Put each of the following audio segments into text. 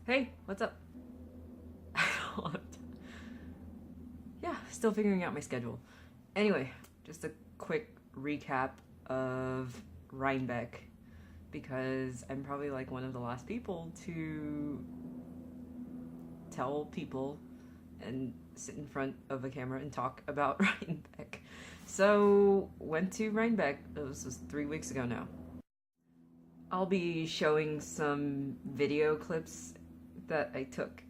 Hey, what's up? Yeah, still figuring out my schedule. Anyway, just a quick recap of Rhinebeck, because I'm probably like one of the last people to tell people and sit in front of a camera and talk about Rhinebeck. So, went to Rhinebeck, this was 3 weeks ago now. I'll be showing some video clips that I took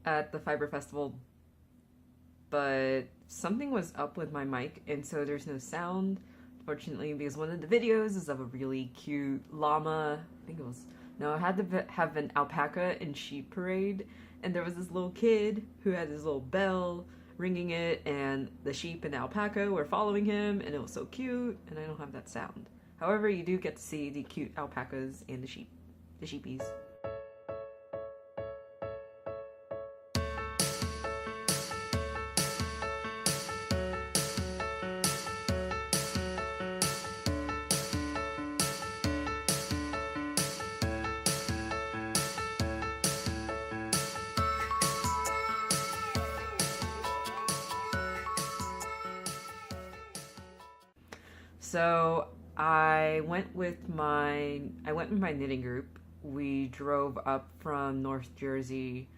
at the Fiber Festival, but something was up with my mic, and so there's no sound, fortunately, because one of the videos is of a really cute llama. I think it was, no, it had to have an alpaca and sheep parade, and there was this little kid who had his little bell ringing it, and the sheep and the alpaca were following him, and it was so cute, and I don't have that sound. However, you do get to see the cute alpacas and the sheepies. So I went with my knitting group. We drove up from North Jersey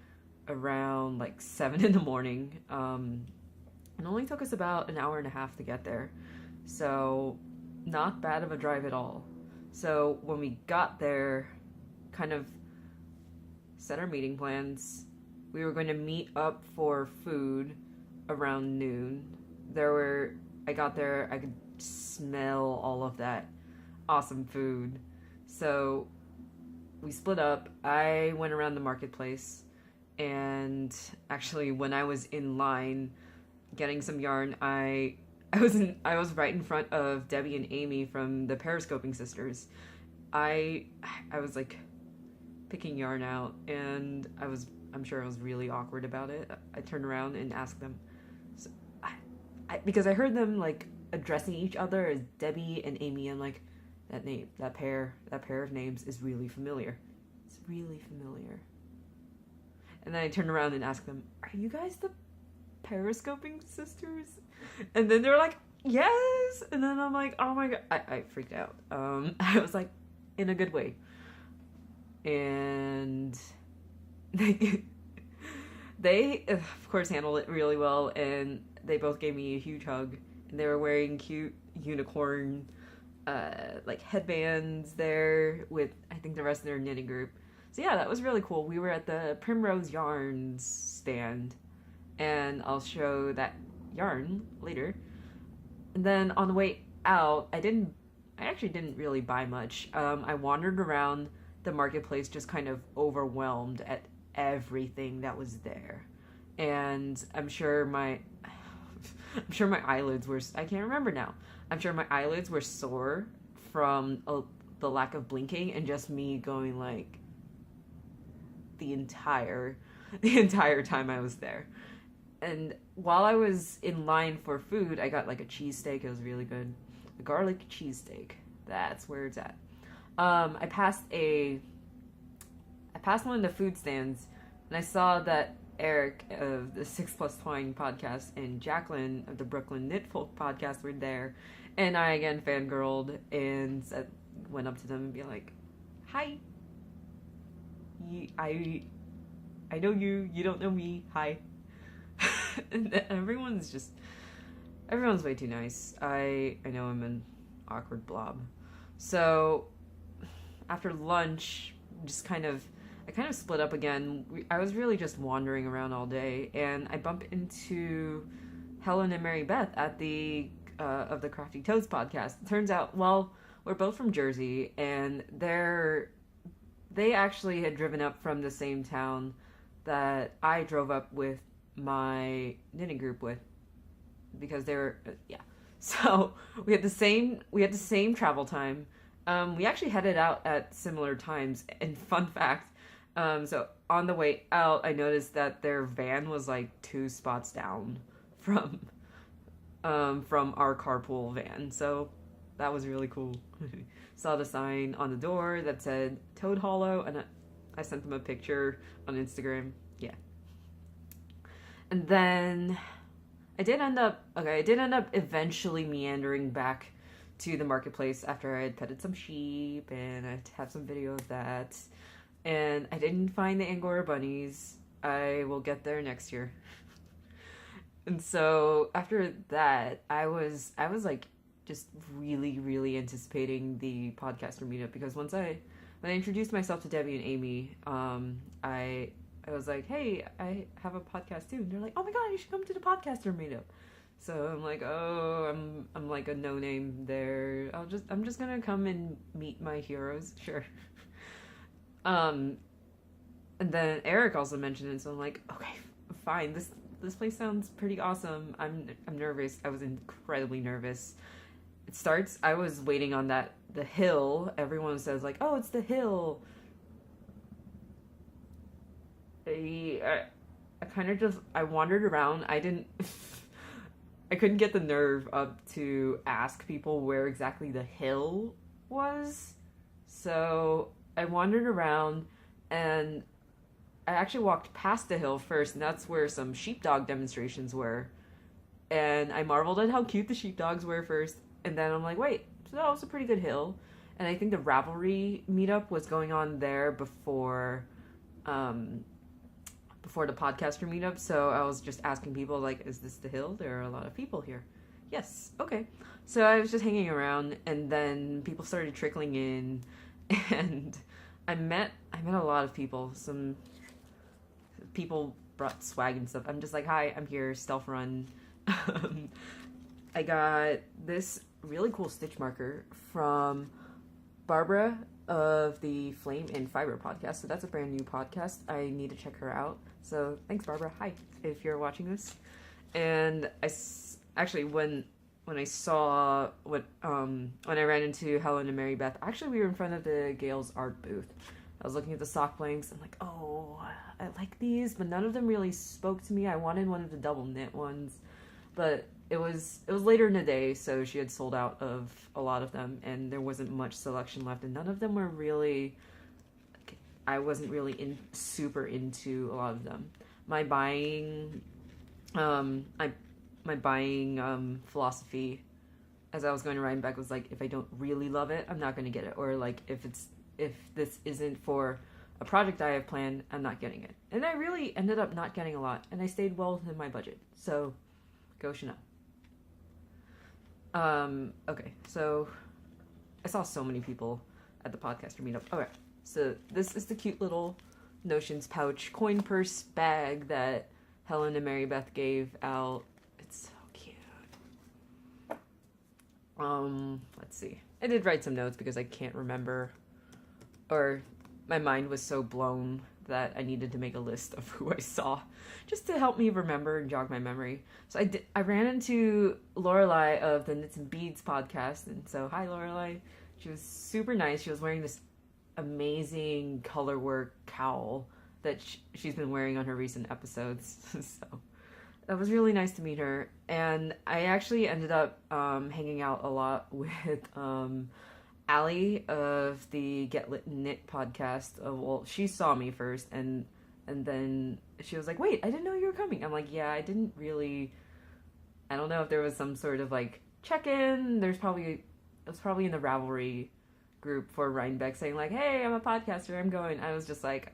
around like 7 in the morning. It only took us about an hour and a half to get there. So not bad of a drive at all. So when we got there, kind of set our meeting plans. We were going to meet up for food around noon. I got there, I could smell all of that awesome food. So we split up. I went around the marketplace, and actually when I was in line getting some yarn, I was right in front of Debbie and Amy from the Periscoping Sisters. I was like picking yarn out, and I'm sure I was really awkward about it. I turned around and asked them, so because I heard them like addressing each other as Debbie and Amy, and like that pair of names is really familiar. It's really familiar. And then I turned around and asked them, "Are you guys the Periscoping Sisters?" And then they're like, "Yes." And then I'm like, "Oh my god!" I freaked out. I was like, in a good way. And they of course handled it really well, and they both gave me a huge hug. And they were wearing cute unicorn like headbands there with, I think, the rest of their knitting group. So yeah, that was really cool. We were at the Primrose Yarns stand, and I'll show that yarn later. And then on the way out, I actually didn't really buy much. I wandered around the marketplace just kind of overwhelmed at everything that was there. And I'm sure my eyelids were, I can't remember now. I'm sure my eyelids were sore from the lack of blinking, and just me going like the entire time I was there. And while I was in line for food, I got like a cheesesteak. It was really good. A garlic cheesesteak. That's where it's at. I passed one of the food stands, and I saw that Eric of the 6+ Twine podcast and Jacqueline of the Brooklyn Knitfolk podcast were there, and I again fangirled and went up to them and be like, "Hi, I know you don't know me, hi." And everyone's way too nice. I know I'm an awkward blob. So after lunch, I kind of split up again. I was really just wandering around all day, and I bumped into Helen and Mary Beth at the of the Crafty Toads podcast. It turns out, well, we're both from Jersey, and they actually had driven up from the same town that I drove up with my knitting group with, because they were So we had the same travel time. We actually headed out at similar times, and fun fact. So on the way out, I noticed that their van was like 2 spots down from our carpool van. So that was really cool. Saw the sign on the door that said Toad Hollow, and I sent them a picture on Instagram. Yeah. And then I did end up eventually meandering back to the marketplace after I had petted some sheep, and I have some video of that. And I didn't find the Angora bunnies. I will get there next year. And so after that, I was like just really, really anticipating the podcaster meetup, because when I introduced myself to Debbie and Amy, I was like, hey, I have a podcast too. And they're like, oh my god, you should come to the podcaster meetup. So I'm like, oh, I'm like a no name there. I'm just gonna come and meet my heroes, sure. And then Eric also mentioned it, so I'm like, okay, fine. This place sounds pretty awesome. I'm nervous. I was incredibly nervous. It starts. I was waiting on the hill. Everyone says like, oh, it's the hill. I kind of just wandered around. I couldn't get the nerve up to ask people where exactly the hill was. So I wandered around, and I actually walked past the hill first, and that's where some sheepdog demonstrations were. And I marveled at how cute the sheepdogs were first, and then I'm like, wait, so that was a pretty good hill. And I think the Ravelry meetup was going on there before the podcaster meetup, so I was just asking people, like, is this the hill? There are a lot of people here. Yes, okay. So I was just hanging around, and then people started trickling in, and I met a lot of people. Some people brought swag and stuff. I'm just like, hi, I'm here, stealth run. I got this really cool stitch marker from Barbara of the Flame and Fiber podcast. So that's a brand new podcast. I need to check her out. So thanks, Barbara. Hi, if you're watching this. And actually, when I saw when I ran into Helen and Mary Beth, actually we were in front of the Gale's art booth. I was looking at the sock blanks. I'm like, oh, I like these, but none of them really spoke to me. I wanted one of the double knit ones, but it was later in the day, so she had sold out of a lot of them, and there wasn't much selection left, and none of them were really. I wasn't really super into a lot of them. My buying philosophy as I was going to Rhinebeck was like, if I don't really love it, I'm not going to get it, or like if this isn't for a project I have planned, I'm not getting it. And I really ended up not getting a lot, and I stayed well within my budget. So, go Chanel. Okay, so I saw so many people at the podcaster meetup. Okay, so this is the cute little Notions pouch coin purse bag that Helen and Mary Beth gave out. It's so cute. Let's see. I did write some notes because I can't remember, or my mind was so blown that I needed to make a list of who I saw just to help me remember and jog my memory. So I ran into Lorelei of the Knits and Beads podcast, and so hi Lorelei. She was super nice. She was wearing this amazing color work cowl that she's been wearing on her recent episodes. So that was really nice to meet her. And I actually ended up hanging out a lot with Allie of the Get Lit and Knit podcast. Well, she saw me first, and then she was like, wait, I didn't know you were coming. I'm like, yeah, I don't know if there was some sort of like check-in. It was probably in the Ravelry group for Rhinebeck saying like, hey, I'm a podcaster, I'm going. I was just like,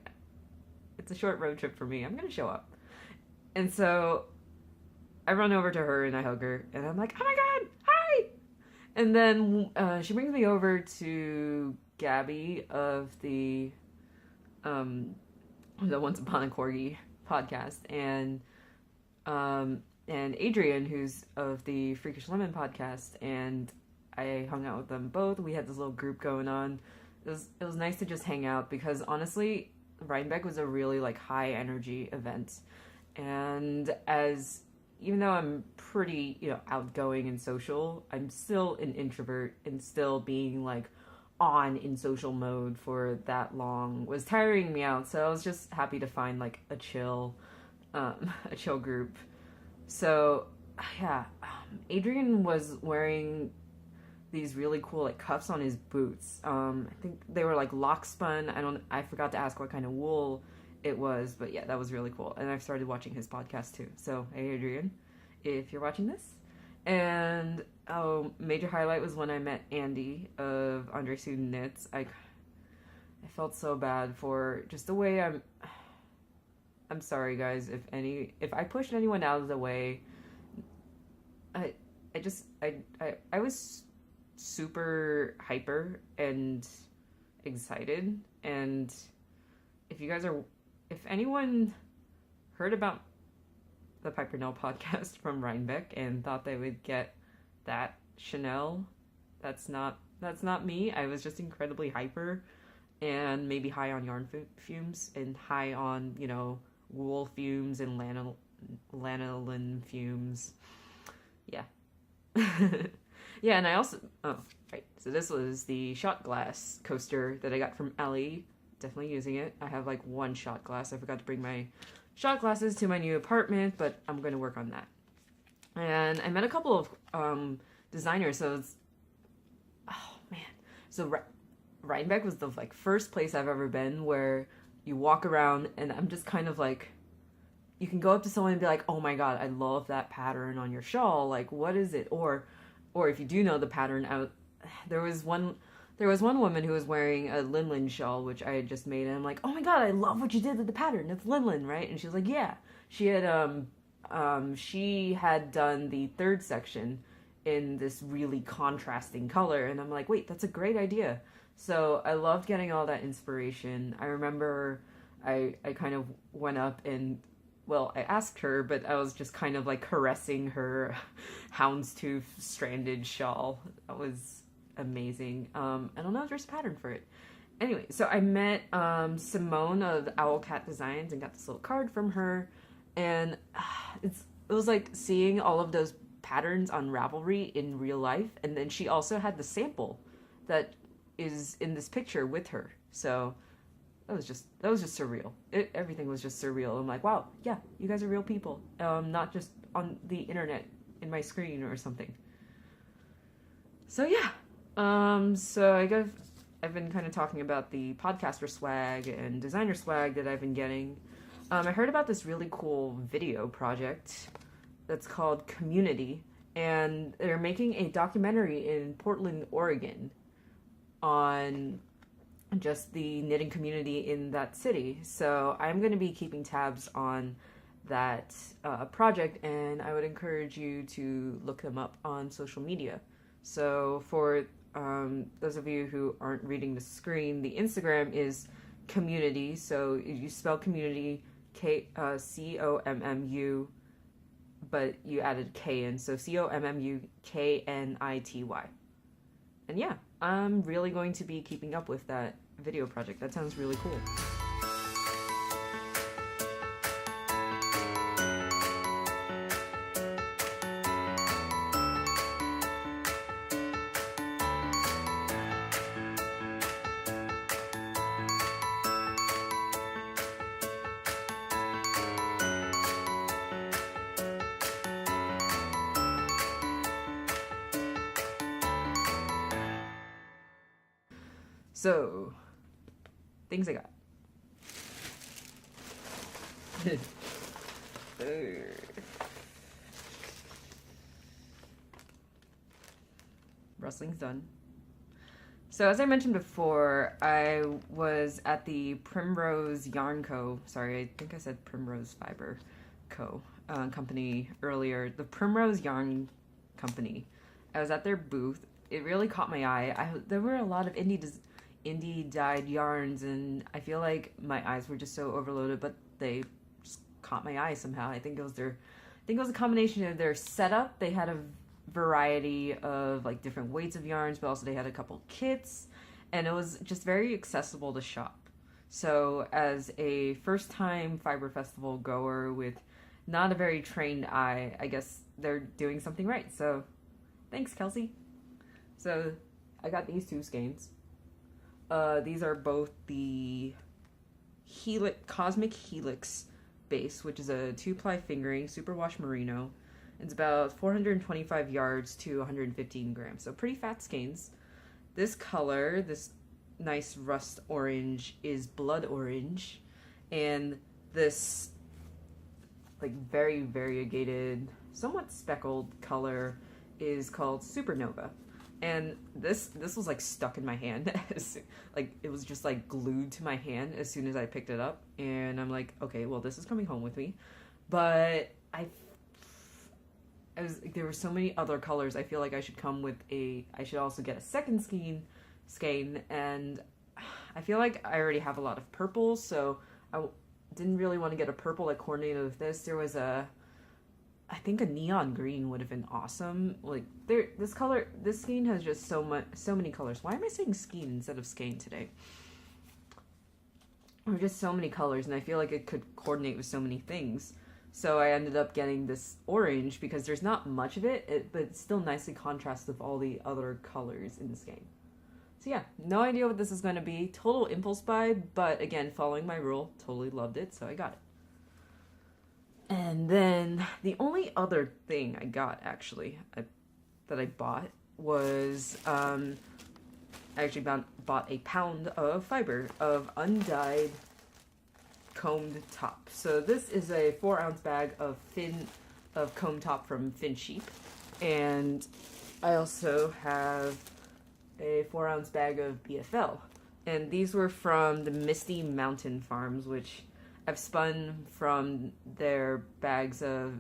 it's a short road trip for me, I'm gonna show up. And so I run over to her and I hug her, and I'm like, oh my god, hi! And then she brings me over to Gabby of the Once Upon a Corgi podcast, and Adrian, who's of the Freakish Lemon podcast, and I hung out with them both. We had this little group going on. It was nice to just hang out, because honestly, Rhinebeck was a really like high energy event, and even though I'm pretty, outgoing and social, I'm still an introvert, and still being like in social mode for that long was tiring me out. So I was just happy to find like a chill group. So yeah, Adrian was wearing these really cool like cuffs on his boots. I think they were like lock spun. I forgot to ask what kind of wool it was, but yeah, that was really cool. And I've started watching his podcast too. So hey, Adrian, if you're watching this. And major highlight was when I met Andy of Andre Student Knits. I felt so bad for just the way I'm sorry guys if I pushed anyone out of the way. I was super hyper and excited, and if anyone heard about the Piper Nell podcast from Rhinebeck and thought they would get that Chanel, that's not me. I was just incredibly hyper and maybe high on yarn fumes and high on, wool fumes and lanolin fumes. Yeah. Yeah, and I also, right, so this was the shot glass coaster that I got from Ellie. Definitely using it. I have like one shot glass. I forgot to bring my shot glasses to my new apartment, but I'm going to work on that. And I met a couple of designers, so so Rhinebeck was the like first place I've ever been where you walk around and I'm just kind of like, you can go up to someone and be like, oh my god, I love that pattern on your shawl, like what is it? Or if you do know the pattern, there was one woman who was wearing a Linlin shawl, which I had just made, and I'm like, oh my god, I love what you did with the pattern. It's Linlin, right? And she was like, yeah. She had done the third section in this really contrasting color, and I'm like, wait, that's a great idea. So I loved getting all that inspiration. I remember I kind of went up and, well, I asked her, but I was just kind of like caressing her houndstooth stranded shawl. That was amazing. I don't know if there's a pattern for it. Anyway, so I met Simone of Owl Cat Designs and got this little card from her, and it was like seeing all of those patterns on Ravelry in real life, and then she also had the sample that is in this picture with her. So that was just surreal. Everything was just surreal. I'm like, wow, yeah, you guys are real people, not just on the internet in my screen or something. So yeah. So I've been kind of talking about the podcaster swag and designer swag that I've been getting. I heard about this really cool video project that's called Community, and they're making a documentary in Portland, Oregon on just the knitting community in that city. So I'm going to be keeping tabs on that project, and I would encourage you to look them up on social media. So for those of you who aren't reading the screen, the Instagram is Community. So you spell community COMMU, but you added K in, so COMMUKNITY. And yeah, I'm really going to be keeping up with that video project. That sounds really cool. So, things I got. Rustling's done. So as I mentioned before, I was at the Primrose Yarn Co. Sorry, I think I said Primrose Fiber Co. Company earlier. The Primrose Yarn Company. I was at their booth. It really caught my eye. There were a lot of indie dyed yarns, and I feel like my eyes were just so overloaded, but they just caught my eye somehow. I think it was a combination of their setup. They had a variety of like different weights of yarns, but also they had a couple kits, and it was just very accessible to shop. So as a first time Fiber Festival goer with not a very trained eye, I guess they're doing something right. So thanks, Kelsey. So I got these two skeins. These are both the Cosmic Helix base, which is a 2-ply fingering superwash merino, It's about 425 yards to 115 grams, so pretty fat skeins. This color, this nice rust orange, is blood orange, and this like very variegated, somewhat speckled color is called Supernova. And this was like stuck in my hand. Like it was just like glued to my hand as soon as I picked it up, and I'm like, okay, well, this is coming home with me. But there were so many other colors. I feel like I should also get a second skein, and I feel like I already have a lot of purple, so I didn't really want to get a purple that coordinated with this. There was I think a neon green would have been awesome. Like this skein has just so many colors. Why am I saying skein instead of skein today? There are just so many colors, and I feel like it could coordinate with so many things. So I ended up getting this orange because there's not much of it, but it still nicely contrasts with all the other colors in this game. So yeah, no idea what this is going to be. Total impulse buy, but again, following my rule, totally loved it, so I got it. And then the only other thing I got, actually, that I bought was, I actually bought a pound of fiber of undyed combed top. So this is a 4-ounce bag of combed top from Fin Sheep. And I also have a 4-ounce bag of BFL. And these were from the Misty Mountain Farms, which I've spun from their bags of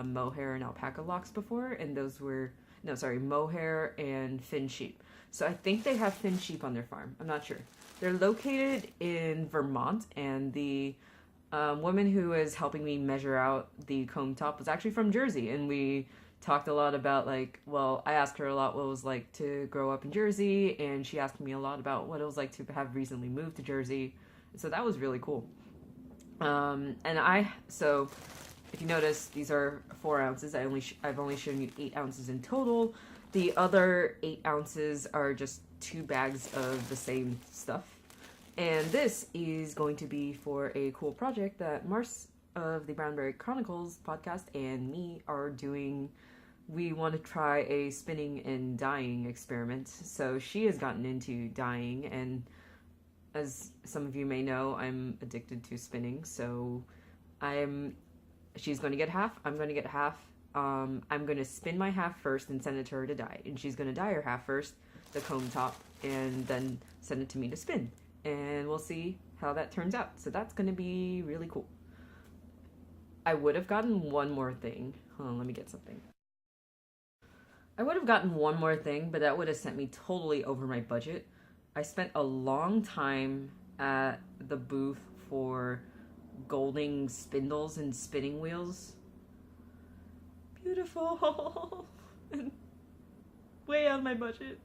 mohair and alpaca locks before, and those were, mohair and Fin Sheep. So I think they have Fin Sheep on their farm. I'm not sure. They're located in Vermont, and the woman who is helping me measure out the comb top was actually from Jersey, and we talked a lot about, I asked her a lot what it was like to grow up in Jersey, and she asked me a lot about what it was like to have recently moved to Jersey. So that was really cool. So if you notice, these are 4 ounces. I've only shown you 8 ounces in total. The other 8 ounces are just 2 bags of the same stuff. And this is going to be for a cool project that Mars of the Brownberry Chronicles podcast and me are doing. We want to try a spinning and dyeing experiment. So she has gotten into dyeing, and as some of you may know, I'm addicted to spinning, so she's going to get half, I'm going to get half. I'm going to spin my half first and send it to her to dye, and she's going to dye her half first, the comb top, and then send it to me to spin, and we'll see how that turns out. So that's going to be really cool. I would have gotten one more thing. Hold on, let me get something. I would have gotten one more thing, but that would have sent me totally over my budget. I spent a long time at the booth for Golding spindles and spinning wheels. Beautiful. And way out of my budget.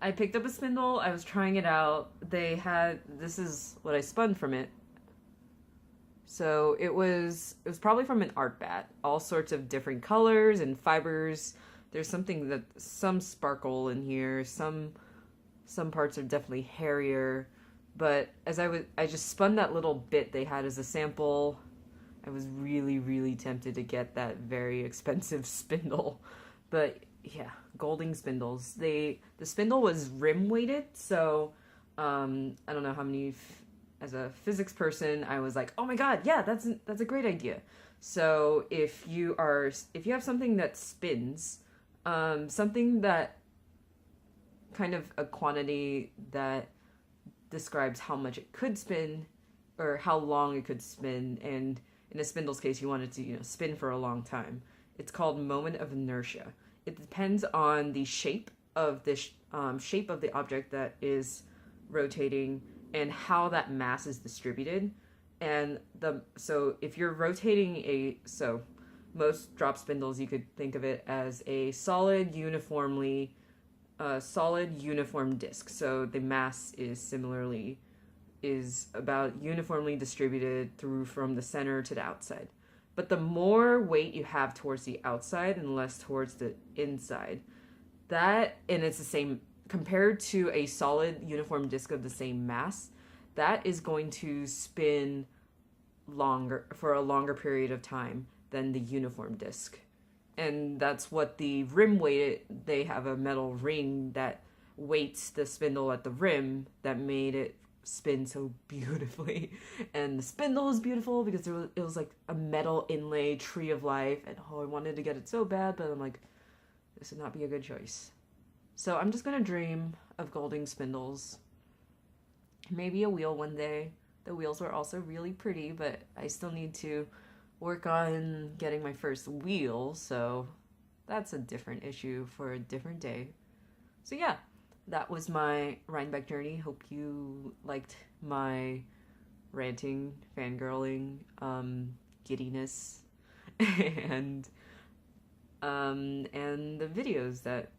I picked up a spindle. I was trying it out. This is what I spun from it. So it was probably from an art bat. All sorts of different colors and fibers. There's some sparkle in here, some parts are definitely hairier, but as I just spun that little bit they had as a sample. I was really, really tempted to get that very expensive spindle, but yeah, Golding spindles. The spindle was rim weighted, so I don't know how many. As a physics person, I was like, oh my god, yeah, that's a great idea. So if you have something that spins, something that kind of a quantity that describes how much it could spin or how long it could spin, and in a spindle's case you want it to spin for a long time. It's called moment of inertia. It depends on the shape of the shape of the object that is rotating and how that mass is distributed. And so if you're rotating most drop spindles, you could think of it as a solid uniform disc. So the mass is about uniformly distributed through from the center to the outside. But the more weight you have towards the outside and less towards the inside, and it's the same compared to a solid uniform disc of the same mass, that is going to spin for a longer period of time than the uniform disc. And that's what the rim weighted. They have a metal ring that weights the spindle at the rim that made it spin so beautifully. And the spindle was beautiful because it was like a metal inlay tree of life, and oh, I wanted to get it so bad, but I'm like, this would not be a good choice. So I'm just gonna dream of golding spindles. Maybe a wheel one day. The wheels were also really pretty, but I still need to work on getting my first wheel, so that's a different issue for a different day. So yeah, that was my Rhinebeck journey. Hope you liked my ranting, fangirling, giddiness, and the videos that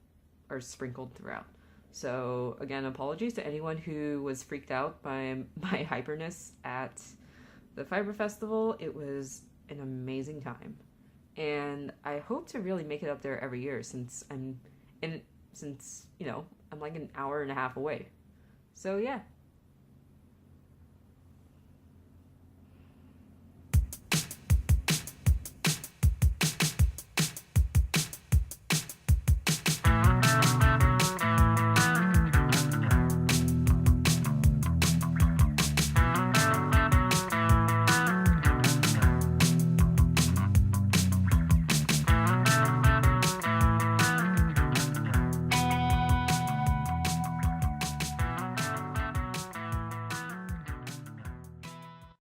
are sprinkled throughout. So again, apologies to anyone who was freaked out by my hyperness at the Fiber Festival. It was an amazing time, and I hope to really make it up there every year since I'm like an hour and a half away. So yeah,